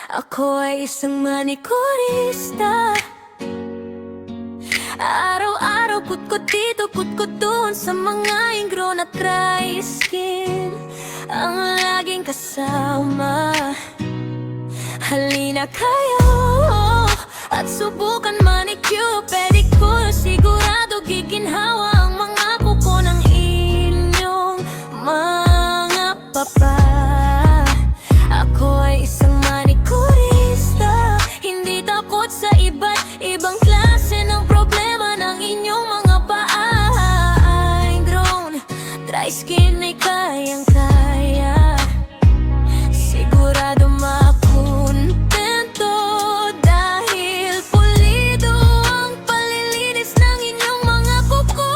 Ako ay isang manikurista. Araw-araw kutkot dito, kutkot doon, sa mga ingrown at dry skin ang laging kasama. Halina kayo at subukan manicure, pedicure. Sigurado giginhawa ang mga kuko ng inyong mga papa. Ako ay isang manikurista, hindi takot sa iba't ibang klase ng problema ng inyong mga paa. Ingrown, dry skin ay kayang-kaya. Sigurado makontento dahil pulido ang palilinis ng inyong mga kuko.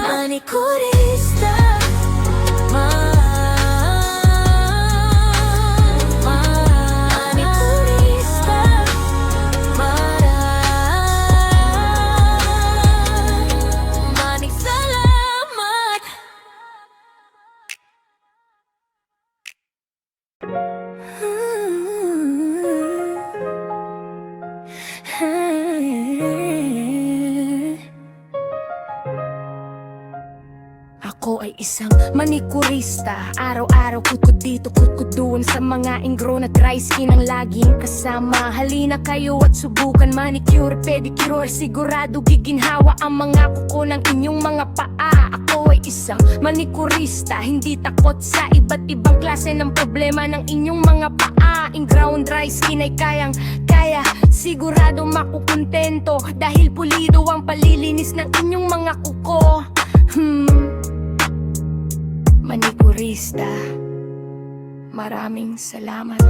Manikurista. Manikurista. Maraming salamat. Ako ay isang manikurista. Araw-araw kutkod dito, kutkod doon, sa mga ingrown at dry skin ang laging kasama. Halina kayo at subukan manicure, pedicure. Sigurado giginhawa ang mga kuko ng inyong mga paa. Ako ay isang manikurista, hindi takot sa iba't ibang klase ng problema ng inyong mga paa. Ingrown dry skin ay kayang-kaya. Sigurado makukontento dahil pulido ang palilinis ng inyong mga kuko. Manikurista, maraming salamat.